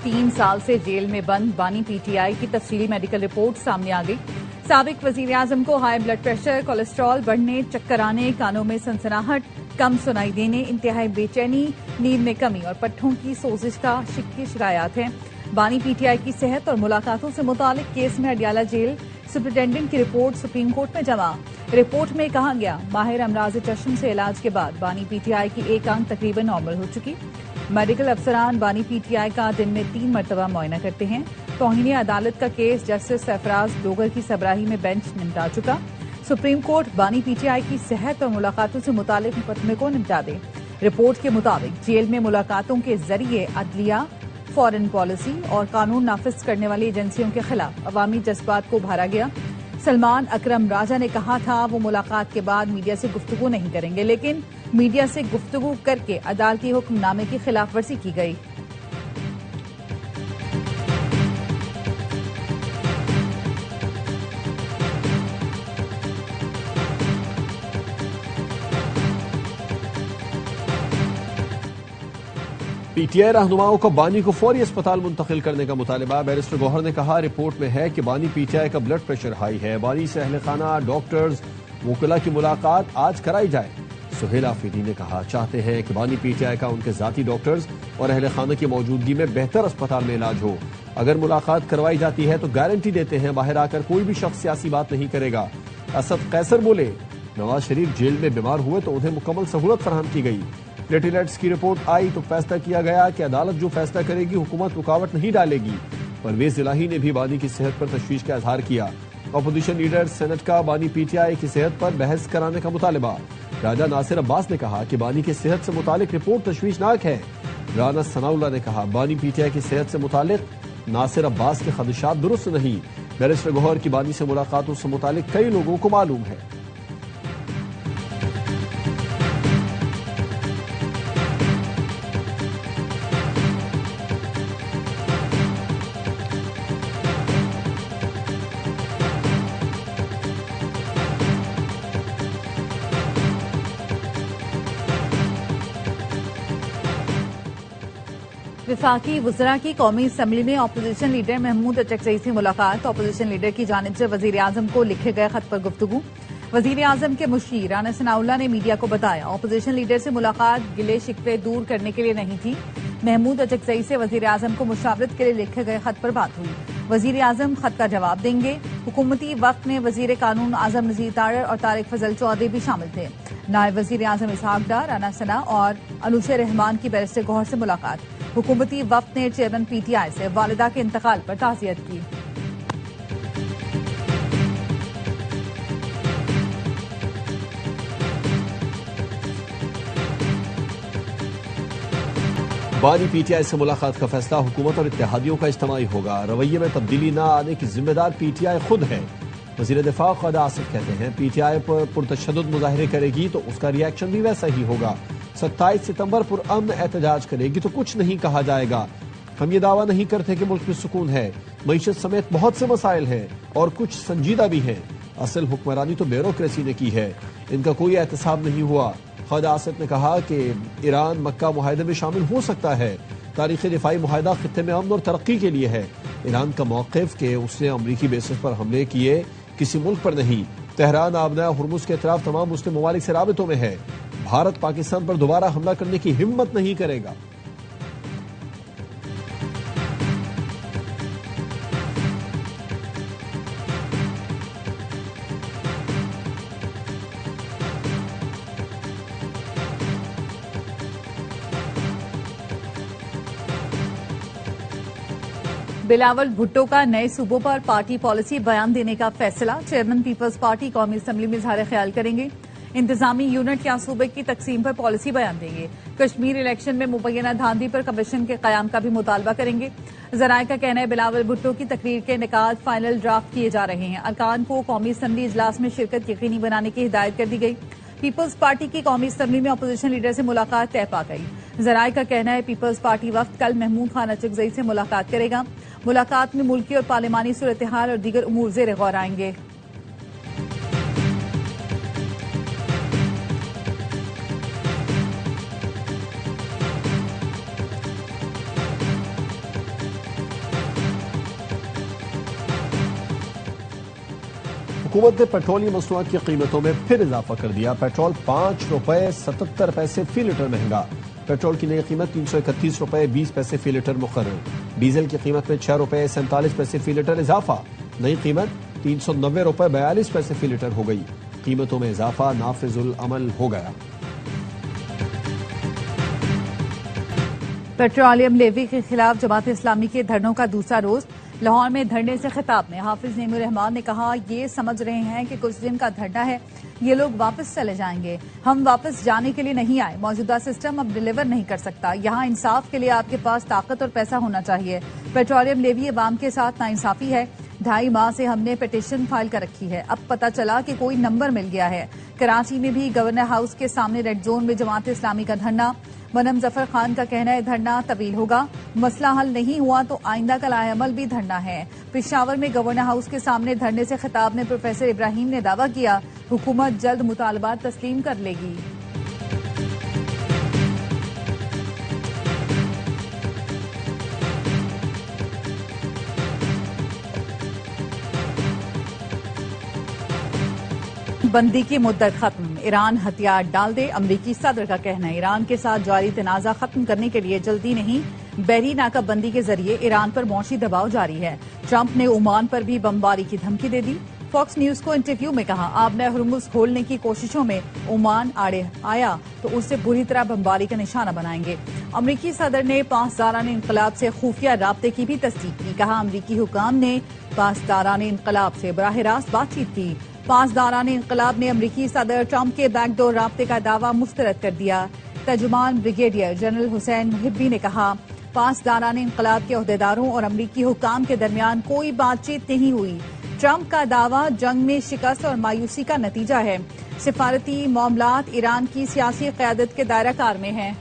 3 साल से जेल में बंद बानी पीटीआई की तफसीली मेडिकल रिपोर्ट सामने आ गई। साबिक वजीर आजम को हाई ब्लड प्रेशर, कोलेस्ट्रॉल बढ़ने, चक्कर आने, कानों में सनसनाहट, कम सुनाई देने, इंतहाई बेचैनी, नींद में कमी और पट्ठों की सोजिश की शिकायत है। बानी पीटीआई की सेहत और मुलाकातों से मुतालिक केस में अडियाला जेल सुपरिटेंडेंट की रिपोर्ट सुप्रीम कोर्ट में जमा। रिपोर्ट में कहा गया, माहिर अमराज चश्म से इलाज के बाद बानी पीटीआई की एक आंख तकरीबन नॉर्मल हो चुकी। मेडिकल अफसरान बानी पीटीआई का दिन में 3 मरतबा मुआयना करते हैं। तौहीन अदालत का केस जस्टिस सरफराज डोगर की सबराही में बेंच निपटा चुका। सुप्रीम कोर्ट बानी पीटीआई की सेहत और मुलाकातों से मुतालिक मुकदमे को निपटा दे। रिपोर्ट के मुताबिक जेल में मुलाकातों के जरिए अदलिया, फॉरेन पॉलिसी और कानून नाफिज करने वाली एजेंसियों के खिलाफ अवामी जज्बात को उभारा गया। सलमान अकरम राजा ने कहा था वो मुलाकात के बाद मीडिया से गुफ्तगू नहीं करेंगे, लेकिन मीडिया से गुफ्तगू करके अदालती हुक्मनामे की खिलाफ वर्जी की गई। पीटीआई रहनुमाओं को बानी को फौरी अस्पताल मुंतकिल करने का मुतालबा। बैरिस्टर गौहर ने कहा, रिपोर्ट में है कि बानी पीटीआई का ब्लड प्रेशर हाई है। बानी से अहले खाना, डॉक्टर्स, वकला की मुलाकात आज कराई जाए। सुहेल आफरीदी ने कहा, चाहते हैं कि बानी पीटीआई का उनके जाती डॉक्टर्स और अहले खाना की मौजूदगी में बेहतर अस्पताल में इलाज हो। अगर मुलाकात करवाई जाती है तो गारंटी देते हैं बाहर आकर कोई भी शख्स सियासी बात नहीं करेगा। असद कैसर बोले, नवाज शरीफ जेल में बीमार हुए तो उन्हें मुकम्मल सहूलत फराहम की गई। प्लेटिलेट्स की रिपोर्ट आई तो फैसला किया गया कि अदालत जो फैसला करेगी हुकूमत रुकावट नहीं डालेगी। परवेज इलाही ने भी बानी की सेहत पर तशवीश का इजहार किया। अपोजिशन लीडर सेनेट का बानी पीटीआई की सेहत पर बहस कराने का मुतालबा। राजा नासिर अब्बास ने कहा कि बानी की सेहत से मुतालिक रिपोर्ट तशवीशनाक है। राना सनाउल्लाह ने कहा, बानी पीटीआई की सेहत से मुतालिक नासिर अब्बास के खदशात दुरुस्त नहीं। बैरिस्टर गौहर की बानी से मुलाकातों से मुतालिक कई लोगों को मालूम है। विफाकी वज़रा की कौमी असम्बली में अपोजिशन लीडर महमूद अचकजई से मुलाकात। अपोजिशन लीडर की जानिब से वजीर आजम को लिखे गए खत पर गुफ्तगू। वजीर आजम के मुशीर राना सनाउल्लाह ने मीडिया को बताया, अपोजिशन लीडर से मुलाकात गिले शिकवे दूर करने के लिए नहीं थी। महमूद अचकजई से वजीर आजम को मुशावरत के लिए लिखे गए खत पर बात हुई। वजीर आजम खत का जवाब देंगे। हुकूमती वक्त में वजीर कानून आजम नजीर तारड़ और तारिक फजल चौधरी भी शामिल थे। नायब वजीर आजम इसहाक डार, राना सना और अनुशे रहमान की बैरिस्टर गौहर से मुलाकात। हुकूमती वफ्द ने चेयरमैन पीटीआई से वालिदा के इंतकाल पर ताज़ियत की। बानी पीटीआई से मुलाकात का फैसला हुकूमत और इत्तेहादियों का इज्तिमाई होगा। रवैये में तब्दीली न आने की जिम्मेदार पीटीआई खुद है। वजीर दिफा ख्वाजा आसिफ कहते हैं, पीटीआई पर पुरतशद्दुद मुजाहरे करेगी तो उसका रिएक्शन भी वैसा ही होगा। 27 सितंबर पुरअमन एहतजाज करेगी तो कुछ नहीं कहा जाएगा। हम ये दावा नहीं करते कि मुल्क में सुकून है। मईशत समेत बहुत से मसाइल हैं और कुछ संजीदा भी हैं। असल हुक्मरानी तो ब्यूरोक्रेसी ने की है, इनका कोई एहतसाब नहीं हुआ। ख्वाजा आसिफ ने कहा कि ईरान मक्का मुआहदे में शामिल हो सकता है। तारीखी दिफाई मुआहदा खित्ते में अमन और तरक्की के लिए है। ईरान का मौक़िफ़ कि उसने अमरीकी बेसिस पर हमले किए, किसी मुल्क पर नहीं। तेहरान आबना हुर्मुज़ के खिलाफ तमाम मुस्लिम ममालिक से राबितों में है। भारत पाकिस्तान पर दोबारा हमला करने की हिम्मत नहीं करेगा। बिलावल भुट्टो का नए सूबों पर पार्टी पॉलिसी बयान देने का फैसला। चेयरमैन पीपल्स पार्टी कौमी असम्बली में इजहार ख्याल करेंगे। इंतजामी यूनिट या सूबे की तकसीम पर पॉलिसी बयान देंगे। कश्मीर इलेक्शन में मुबैना धांधली पर कमीशन के कयाम का भी मुतालबा करेंगे। जराये का कहना है, बिलावल भुट्टो की तकरीर के निकात फाइनल ड्राफ्ट किए जा रहे हैं। अरकान को कौमी असम्बली इजलास में शिरकत यकीनी बनाने की हिदायत कर दी गई। पीपल्स पार्टी की कौमी असम्बली में अपोजिशन लीडर से मुलाकात तय पा गई। जराये का कहना है, पीपल्स पार्टी वफ्द कल महमूद खान अचकजई से मुलाकात करेगा। मुलाकात में मुल्की और पार्लिमानी सूरत हाल और दीगर उमूर ज़ेर गौर आएंगे। हुकूमत ने पेट्रोलियम मसनूआत की कीमतों में फिर इजाफा कर दिया। पेट्रोल ₹5.77 फी लीटर महंगा। पेट्रोल की नई कीमत ₹331.20 फी लीटर मुकर्रर। डीजल की कीमत में ₹6.47 फी लीटर इजाफा। नई कीमत ₹390.42 फी लीटर हो गई। कीमतों में इजाफा नाफिजुल अमल हो गया। पेट्रोलियम लेवी के खिलाफ जमात इस्लामी के धरनों का दूसरा रोज। लाहौर में धरने से खिताब में हाफिज नेमुर रहमान ने कहा, ये समझ रहे हैं कि कुछ दिन का धरना है, ये लोग वापस चले जाएंगे। हम वापस जाने के लिए नहीं आए। मौजूदा सिस्टम अब डिलीवर नहीं कर सकता। यहाँ इंसाफ के लिए आपके पास ताकत और पैसा होना चाहिए। पेट्रोलियम लेवी अवाम के साथ नाइंसाफी है। 2.5 माह से हमने पिटीशन फाइल कर रखी है। अब पता चला कि कोई नंबर मिल गया है। कराची में भी गवर्नर हाउस के सामने रेड जोन में जमात इस्लामी का धरना। मनम जफर खान का कहना है धरना तवील होगा, मसला हल नहीं हुआ तो आइंदा का लाएअमल भी धरना है। पेशावर में गवर्नर हाउस के सामने धरने से खिताब में प्रोफेसर इब्राहिम ने दावा किया, हुकूमत जल्द मुतालबात तस्लीम कर लेगी। बंदी की मुद्दत खत्म, ईरान हथियार डाल दे। अमरीकी सदर का कहना है ईरान के साथ जारी तनाजा खत्म करने के लिए जल्दी नहीं, बहरी नाकाबंदी के जरिए ईरान पर मौशी दबाव जारी है। ट्रंप ने ओमान पर भी बमबारी की धमकी दे दी। फॉक्स न्यूज को इंटरव्यू में कहा, आपने हुर्मुज खोलने की कोशिशों में ओमान आड़े आया तो उससे बुरी तरह बमबारी का निशाना बनाएंगे। अमरीकी सदर ने पासदारान इंकलाब से खुफिया राब्ते की भी तस्दीक की। कहा, अमरीकी हुकाम ने पासदारान इंकलाब से बराह रास्त बातचीत की। पासदारान इंकलाब ने अमरीकी सदर ट्रंप के बैकडोर राब्ते का दावा मुस्तरद कर दिया। तर्जुमान ब्रिगेडियर जनरल हुसैन मुहिब्बी ने कहा, पासदारान इंकलाब के अहदेदारों और अमरीकी हुकाम के दरमियान कोई बातचीत नहीं हुई। ट्रंप का दावा जंग में शिकस्त और मायूसी का नतीजा है। सिफारती मामलात ईरान की सियासी क़यादत के दायरा कार में है।